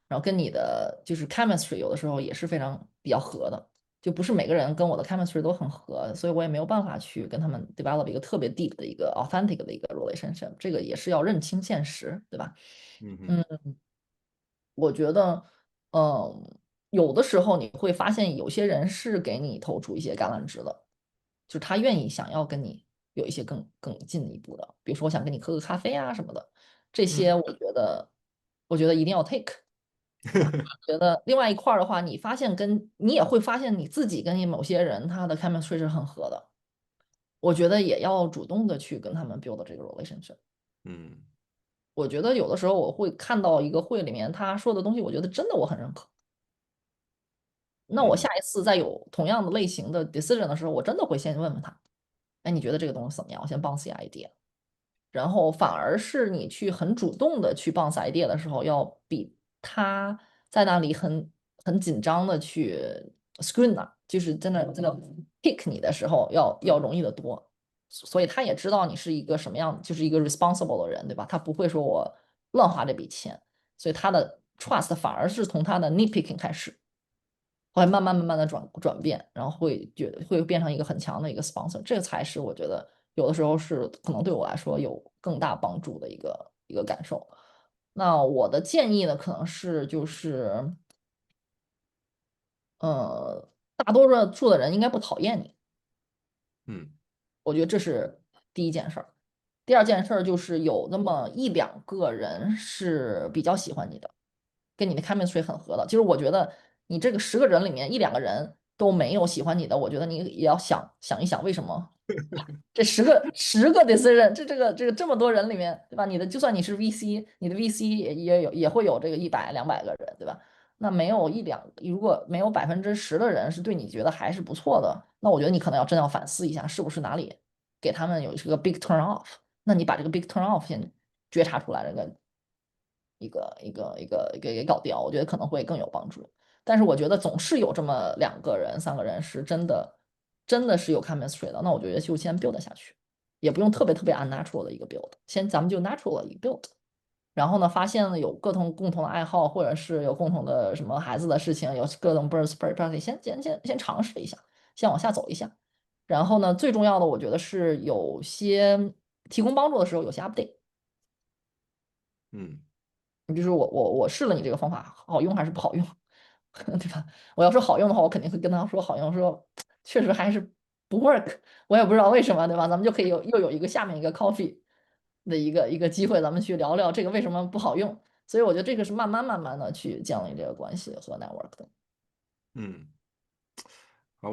然后跟你的就是 chemistry 有的时候也是非常比较合的，就不是每个人跟我的 chemistry 都很合，所以我也没有办法去跟他们 develop 一个特别 deep 的一个 authentic 的一个 relationship，这个也是要认清现实，对吧？嗯哼嗯，我觉得，嗯，有的时候你会发现有些人是给你投出一些橄榄枝的，就是他愿意想要跟你有一些更进一步的，比如说我想跟你喝个咖啡啊什么的，这些嗯我觉得一定要 take。觉得另外一块儿的话，你发现你也会发现你自己跟你某些人他的 chemistry 是很合的，我觉得也要主动的去跟他们 build 这个 relationship。嗯我觉得有的时候我会看到一个会里面他说的东西，我觉得真的我很认可。那我嗯下一次再有同样的类型的 decision 的时候，我真的会先问问他，哎，你觉得这个东西怎么样？我先 bounce idea。然后反而是你去很主动的去 bounce idea 的时候，要比他在那里很紧张的去 screen 啊，就是真的 pick 你的时候要容易得多。所以他也知道你是一个什么样，就是一个 responsible 的人，对吧？他不会说我乱花这笔钱，所以他的 trust 反而是从他的 nitpicking 开始。会慢慢的转变，然后会变成一个很强的一个 sponsor，这个才是我觉得有的时候是可能对我来说有更大帮助的一个感受。那我的建议呢，可能是就是大多数的人应该不讨厌你，嗯我觉得这是第一件事儿。第二件事儿就是有那么一两个人是比较喜欢你的，跟你的 chemistry 很合的。就是我觉得你这个10个人里面一两个人都没有喜欢你的，我觉得你也要想一想为什么。这十个 decision，这个这么多人里面，对吧？就算你是 VC，你的 VC 也会有这个100、200个人，对吧？那没有如果没有10%的人是对你觉得还是不错的，那我觉得你可能真要反思一下，是不是哪里给他们有这个 big turn off？那你把这个 big turn off 先觉察出来，这个一个给搞掉，我觉得可能会更有帮助。但是我觉得总是有这么2个人、3个人是真的是有 chemistry 的，那我觉得就先 build 下去，也不用特别 unnatural 的一个 build，先咱们就 natural 的一个 build。然后呢，发现了有共同的爱好，或者是有共同的什么孩子的事情，有各种 birth party，先尝试一下，先往下走一下。然后呢，最重要的我觉得是有些提供帮助的时候有些 update。嗯你比如说我试了你这个方法，好用还是不好用，对吧？我要说好用的话，我肯定会跟他说好用，说确实还是不 work，我也不知道为什么，对吧？咱们就可以又有一个下面一个 coffee 的一个机会，咱们去聊聊这个为什么不好用。所以我觉得这个是慢慢的去建立这个关系和 network 的。嗯，好，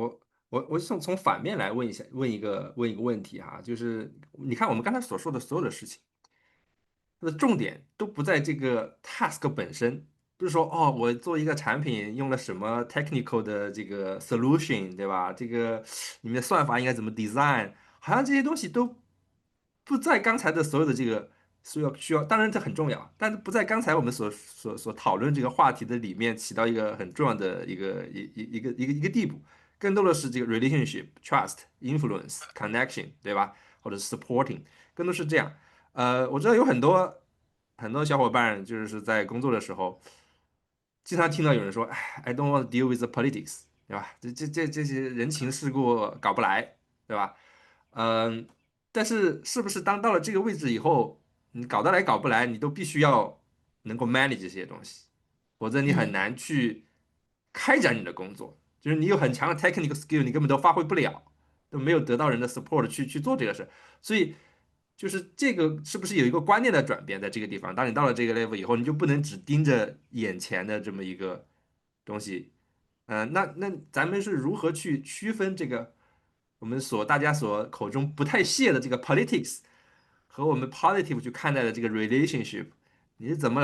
我从反面来问一下，问一个问题哈，就是你看我们刚才所说的所有的事情。它的重点都不在这个 task 本身，不是说哦，我做一个产品用了什么 technical 的这个 solution，对吧？这个你们的算法应该怎么 design，好像这些东西都不在刚才的所有的这个需要，当然这很重要，但是不在刚才我们所讨论这个话题的里面起到一个很重要的一个地步，更多的是这个 relationship、trust、influence、connection，对吧？或者是 supporting，更多是这样。我知道有很多小伙伴就是在工作的时候，经常听到有人说，哎，I don't want to deal with the politics，对吧？这些人情世故搞不来，对吧？嗯，但是是不是当到了这个位置以后，你搞得来搞不来，你都必须要能够 manage 这些东西，否则你很嗯。难去开展你的工作。就是你有很强的 technical skill，你根本都发挥不了，都没有得到人的 support 去做这个事。所以就是这个是不是有一个观念的转变在这个地方？当你到了这个 level 以后，你就不能只盯着眼前的这么一个东西。那咱们是如何去区分这个我们大家口中不太屑的这个 politics 和我们 positive 去看待的这个 relationship？你是怎么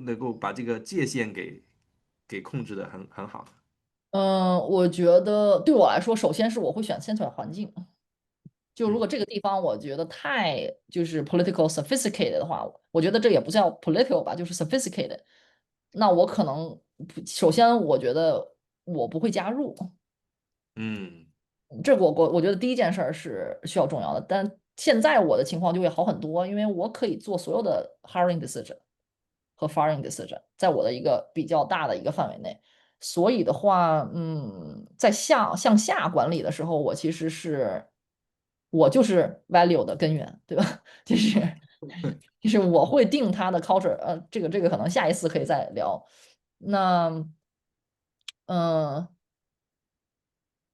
能够把这个界限给控制的很好？我觉得对我来说，首先是我会先选环境。就如果嗯这个地方我觉得太就是 political sophisticated 的话，我觉得这也不叫 political 吧，就是 sophisticated。那我可能首先我觉得我不会加入。嗯这个我觉得第一件事儿是需要重要的，但现在我的情况就会好很多，因为我可以做所有的 hiring decision 和 firing decision，在我的一个比较大的一个范围内。所以的话，在向下管理的时候，我就是 value 的根源，对吧？就是我会定它的 culture，这个可能下一次可以再聊。那嗯。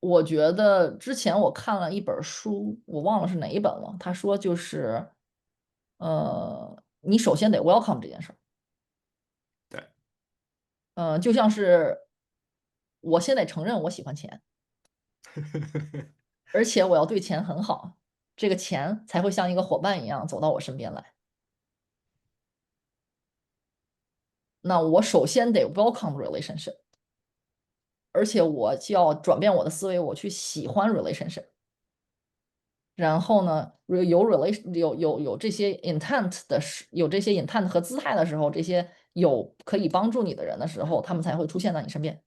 我觉得之前我看了一本书，我忘了是哪一本了。他说就是，你首先得 welcome 这件事儿。对，就像是我先得承认我喜欢钱，而且我要对钱很好，这个钱才会像一个伙伴一样走到我身边来。那我首先得 welcome relationship，而且我就要转变我的思维，我去喜欢 relationship。然后呢，有这些 intent 有这些 intent 和姿态的时候，这些有可以帮助你的人的时候，他们才会出现在你身边。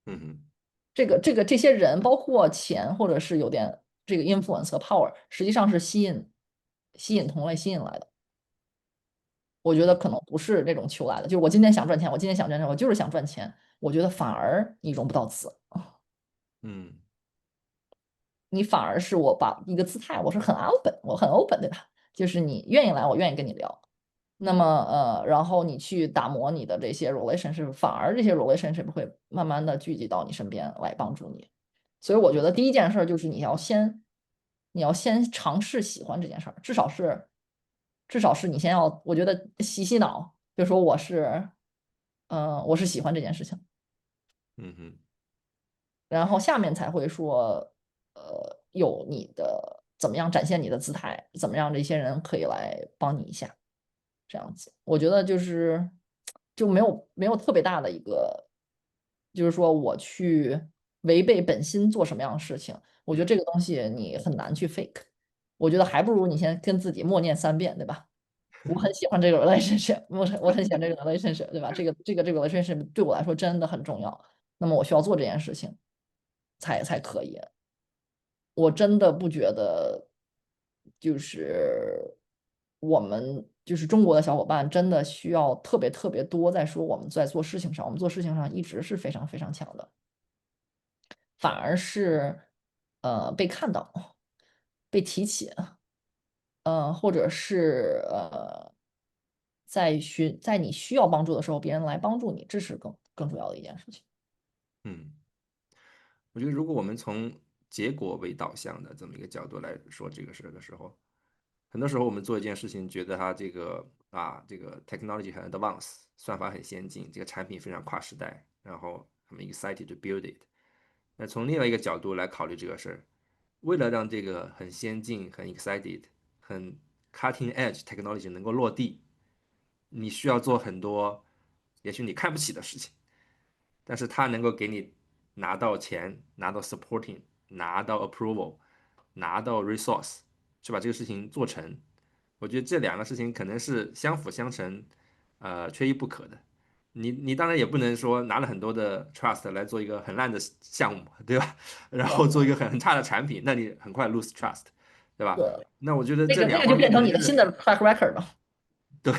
嗯哼这些人，包括钱或者是有点这个 influence 和 power，实际上是吸引同类吸引来的。我觉得可能不是那种求来的，就是我今天想赚钱，我今天想赚钱，我就是想赚钱。我觉得反而你融不到资。嗯你反而是我把一个姿态，我是很 open，我很 open，对吧？就是你愿意来，我愿意跟你聊。那么然后你去打磨你的这些 relationship，反而这些 relationship 会慢慢的聚集到你身边来帮助你。所以我觉得第一件事儿就是你要先尝试喜欢这件事儿，至少是你先要，我觉得洗脑，就说我是喜欢这件事情。嗯哼然后下面才会说，有你的怎么样展现你的姿态，怎么让这些人可以来帮你一下，这样子，我觉得就没有特别大的一个，就是说我去违背本心做什么样的事情，我觉得这个东西你很难去 fake，我觉得还不如你先跟自己默念3遍，对吧？我很喜欢这个 relationship，我很喜欢这个 relationship，对吧？这个 relationship 对我来说真的很重要。那么我需要做这件事情，才可以。我真的不觉得，就是我们就是中国的小伙伴，真的需要特别特别多在说我们在做事情上，我们做事情上一直是非常非常强的，反而是被看到、被提起，或者是在你需要帮助的时候，别人来帮助你，这是更重要的一件事情。嗯。我觉得，如果我们从结果为导向的这么一个角度来说这个事儿的时候，很多时候我们做一件事情，觉得它这个 technology 很 advanced，算法很先进，这个产品非常跨时代，然后他们 excited to build it。那从另外一个角度来考虑这个事儿，为了让这个很先进、很 excited、很 cutting edge technology 能够落地，你需要做很多也许你看不起的事情，但是它能够给你拿到钱、拿到 supporting、拿到 approval、拿到 resource，去把这个事情做成。我觉得这两个事情可能是相辅相成，缺一不可的。你当然也不能说拿了很多的 trust 来做一个很烂的项目，对吧？然后做一个很差的产品，那你很快 lose trust，对吧？对，那我觉得那这两方面个那个就变可能是成你的新的 track record 了。对，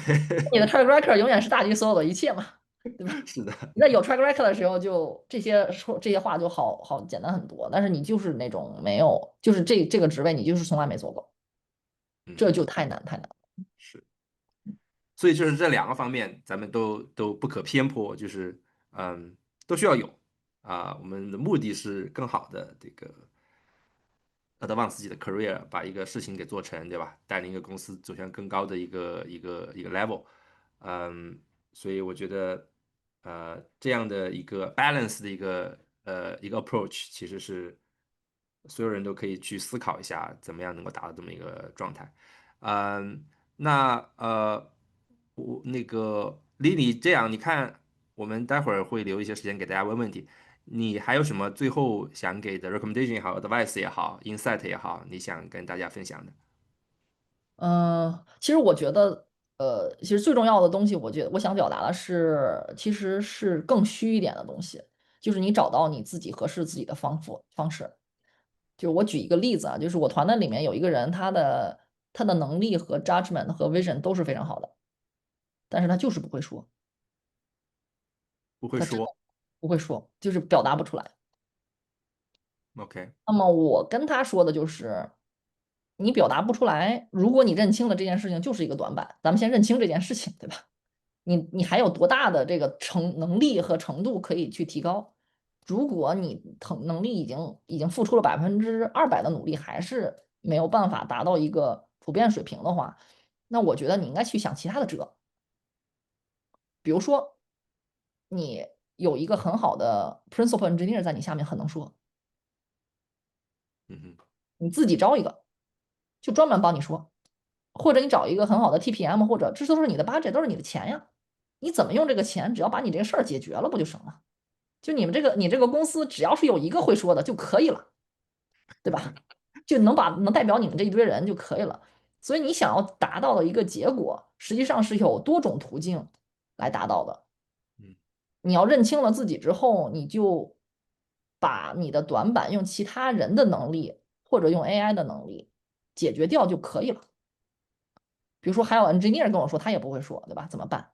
你的 track record 永远是大于所有的一切嘛，对吧？是的，你在有 track record 的时候就，这些说这些话就好简单很多。但是你就是那种没有，就是这个职位你就是从来没做过，这嗯，就太难了。是。所以就是这两个方面，咱们都不可偏颇，就是嗯，都需要有我们的目的是更好的这个 advance 自己的 career，把一个事情给做成，对吧？带领一个公司走向更高的一个 level。嗯，所以我觉得这样的一个 balance 的一个 approach，其实是所有人都可以去思考一下，怎么样能够达到这么一个状态。嗯，那我那个离你这样，你看，我们待会儿会留一些时间给大家问问题。你还有什么最后想给的 recommendation 也好，advice 也好，insight 也好，你想跟大家分享的？其实我觉得，其实最重要的东西，我觉得我想表达的是，其实是更虚一点的东西，就是你找到你自己合适自己的方式。就我举一个例子啊，就是我团队里面有一个人，他的能力和 judgment 和 vision 都是非常好的，但是他就是不会说，他真的不会说不会说，就是表达不出来。，OK，那么我跟他说的就是，你表达不出来，如果你认清了这件事情就是一个短板，咱们先认清这件事情，对吧？你还有多大的这个能力和程度可以去提高？如果你能力已经付出了200%的努力，还是没有办法达到一个普遍水平的话，那我觉得你应该去想其他的辙，比如说你有一个很好的 principal engineer 在你下面很能说，嗯哼，你自己招一个，就专门帮你说，或者你找一个很好的 TPM，或者这都是你的 budget，都是你的钱呀，你怎么用这个钱，只要把你这个事儿解决了，不就行了？就你这个公司，只要是有一个会说的就可以了，对吧？就能代表你们这一堆人就可以了。所以你想要达到的一个结果，实际上是有多种途径来达到的。嗯你要认清了自己之后，你就把你的短板用其他人的能力或者用 AI 的能力解决掉就可以了。比如说，还有 engineer 跟我说他也不会说，对吧？怎么办？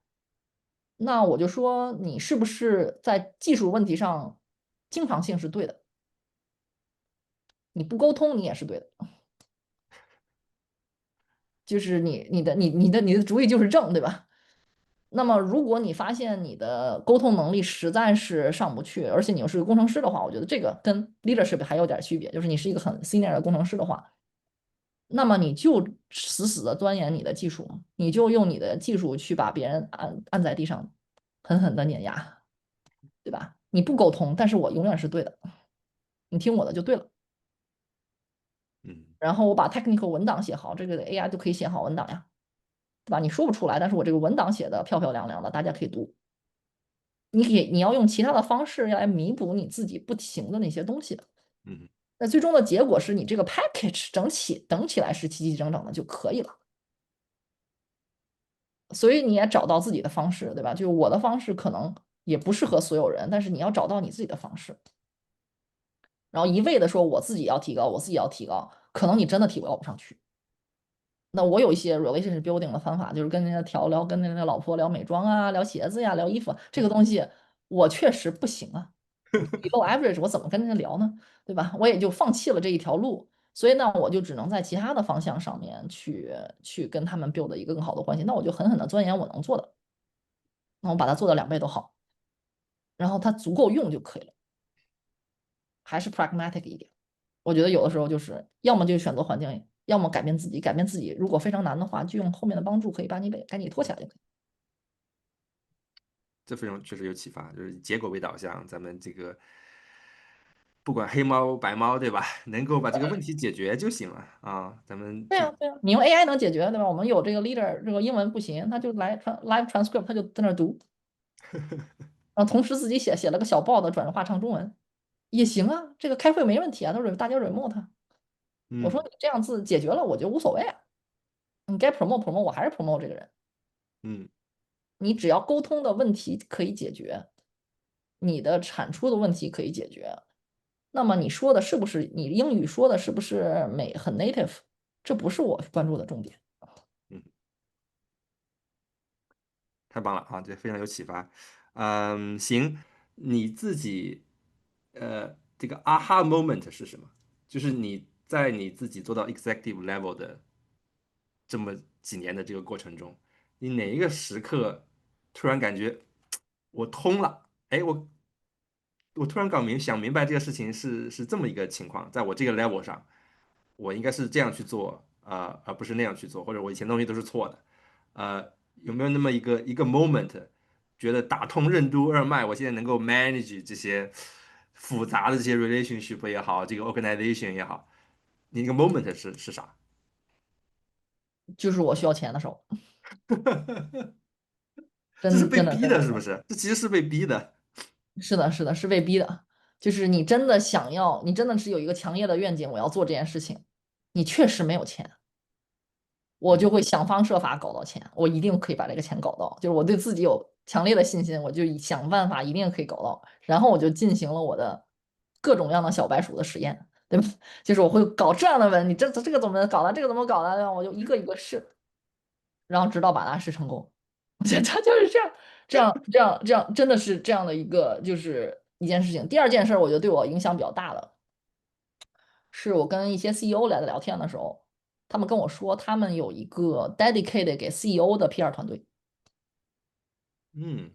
那我就说你是不是在技术问题上经常性是对的，你不沟通你也是对的，就是你的主意就是正，对吧？那么如果你发现你的沟通能力实在是上不去，而且你又是个工程师的话，我觉得这个跟 leadership 还有点区别，就是你是一个很 senior 的工程师的话，那么你就死死的钻研你的技术，你就用你的技术去把别人按在地上，狠狠的碾压，对吧？你不沟通，但是我永远是对的，你听我的就对了。嗯然后我把 technical 文档写好，这个 AI 就可以写好文档呀，对吧？你说不出来，但是我这个文档写的漂漂亮亮的，大家可以读。你要用其他的方式来弥补你自己不行的那些东西。嗯那最终的结果是你这个 package 整起来是齐齐整整的就可以了。所以你也找到自己的方式，对吧？就我的方式可能也不适合所有人，但是你要找到你自己的方式。然后一味的说我自己要提高，我自己要提高，可能你真的提高不上去。那我有一些 relationship building 的方法，就是跟人家聊，跟人家老婆聊美妆啊，聊鞋子呀，聊衣服啊这个东西我确实不行啊。我 below average，我怎么跟人家聊呢？对吧？我也就放弃了这一条路。所以呢，我就只能在其他的方向上面去跟他们 build 一个更好的关系。那我就狠狠的钻研我能做的，那我把它做到2倍都好，然后它足够用就可以了，还是 pragmatic 一点。我觉得有的时候就是要么就选择环境，要么改变自己。改变自己如果非常难的话，就用后面的帮助可以把你给赶紧拖起来就可以。这非常确实有启发，就是以结果为导向，咱们这个不管黑猫白猫，对吧？能够把这个问题解决就行了啊。咱们这对呀，对呀，你用 AI 能解决，对吧？我们有这个 leader，这个英文不行，他就来live transcript，他就在那儿读，然后同时自己写了个小报的转化成中文也行啊。这个开会没问题啊，大家 remote。我说嗯你这样子解决了，我就无所谓啊。你该 promote，我还是 promote 这个人。嗯你只要沟通的问题可以解决，你的产出的问题可以解决，那么你说的是不是你英语说的是不是很 native，这不是我关注的重点。嗯，太棒了啊，这非常有启发。行，你自己这个 aha moment 是什么？就是你在你自己做到 executive level 的这么几年的这个过程中，你哪一个时刻突然感觉我通了？哎，我突然想明白这个事情是这么一个情况，在我这个 level 上，我应该是这样去做，而不是那样去做，或者我以前东西都是错的，有没有那么一个 moment，觉得打通任督二脉，我现在能够 manage 这些复杂的这些 relationship 也好，这个 organization 也好，你那个 moment 是啥？就是我需要钱的时候，这是真的被逼的，是不是？这其实是被逼的。是的，是的，是被逼的。就是你真的想要，你真的是有一个强烈的愿景，我要做这件事情，你确实没有钱，我就嗯会想方设法搞到钱，我一定可以把这个钱搞到。就是我对自己有强烈的信心，我就想办法一定可以搞到。然后我就进行了我的各种各样的小白鼠的实验，对吧？就是我会搞这样的问，你这个怎么搞的？这个怎么搞的？对吧？我就一个一个试，然后直到把它试成功。我觉得他就是这样，真的是这样的一个就是一件事情。第二件事儿，我觉得对我影响比较大的，是我跟一些 CEO 来的聊天的时候，他们跟我说，他们有一个 dedicated 给 CEO 的 PR 团队，嗯，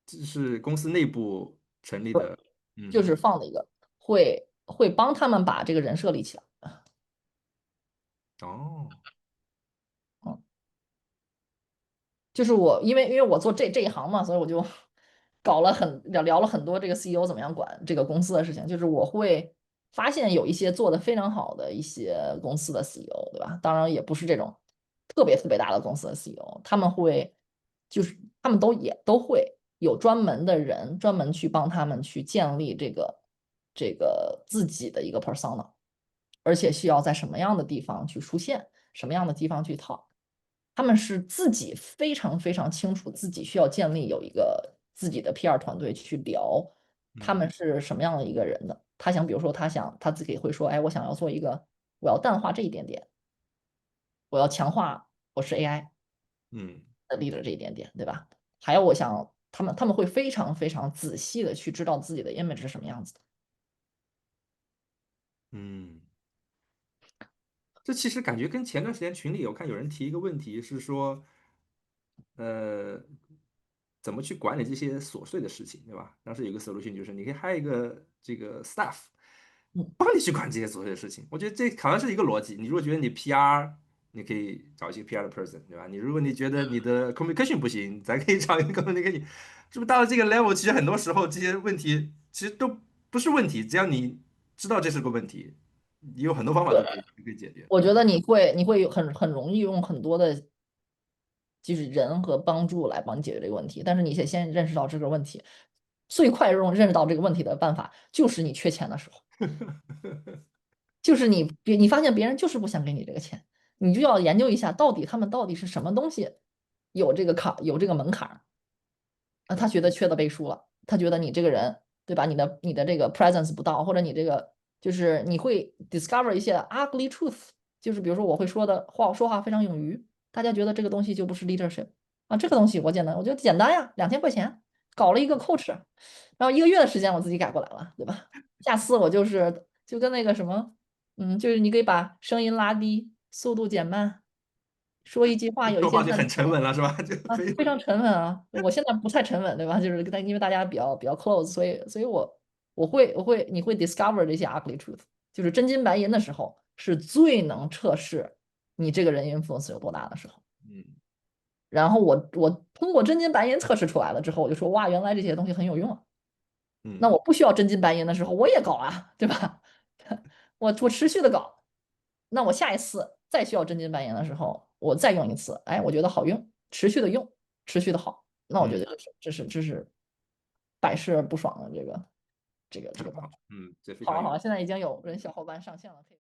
这是公司内部成立对，的。就是嗯放了一个，会帮他们把这个人设立起来。哼，哦，嗯。就是我，因为我做这一行嘛，所以我就聊了很多这个 CEO 怎么样管这个公司的事情。就是我会发现有一些做的非常好的一些公司的 CEO，对吧？当然也不是这种特别大的公司的 CEO，他们会就是他们都会有专门的人专门去帮他们去建立这个自己的一个 persona，而且需要在什么样的地方去出现，什么样的地方去套。他们是自己非常非常清楚自己需要建立有一个自己的 PR 团队去聊他嗯们是什么样的一个人的。他想，比如说他自己会说，哎，我想要做一个，我要淡化这一点点，我要强化我是 AI 嗯的 leader 这一点点，对吧？还有我想他们会非常非常仔细的去知道自己的 image 是什么样子的。嗯。这其实感觉跟前段时间群里我看有人提一个问题是说，呃，怎么去管理这些琐碎的事情，对吧？当时有个 solution 就是你可以 hire 一个这个 staff，嗯，帮你去管这些琐碎的事情。我觉得这好像是一个逻辑。你如果觉得你 PR，你可以找一些 PR 的 person，对吧？如果你觉得你的 communication 不行，咱可以找一个 communication。是不是到了这个 level，其实很多时候这些问题其实都不是问题，只要你知道这是个问题，你有很多方法对，都可以解决。我觉得你会很容易用很多的，就是人和帮助来帮你解决这个问题，但是你得先认识到这个问题。最快认识到这个问题的办法，就是你缺钱的时候，就是你发现别人就是不想给你这个钱，你就要研究一下他们到底是什么东西有这个门槛儿啊，他觉得缺的背书了，他觉得你这个人，对吧？你的这个 presence 不到，或者你这个就是你会 discover 一些 ugly truth，就是比如说我会说话非常勇于，大家觉得这个东西就不是 leadership 啊，这个东西我觉得简单呀，2000块钱搞了一个 coach，然后一个月的时间我自己改过来了，对吧？下次我就跟那个什么，就是你可以把声音拉低，速度减慢，说一句话有一些说话就很沉慢节奏。稳了，是吧？就啊，可以。非常沉稳啊！我现在不太沉稳，对吧？就是跟因为大家比较 close，所以我你会 discover 这些 ugly truth，就是真金白银的时候是最能测试你这个人 influence 有多大的时候。嗯然后我通过真金白银测试出来了之后，我就说哇，原来这些东西很有用啊。那嗯我不需要真金白银的时候，我也搞啊，对吧？我持续的搞，那我下一次再需要真金白银的时候，我再用一次，哎，我觉得好用，持续的用，持续的好，那我觉嗯，得这是百试而不爽的这个很好，办法。这非常有。好啊好啊，现在已经有人小伙伴上线了，可以。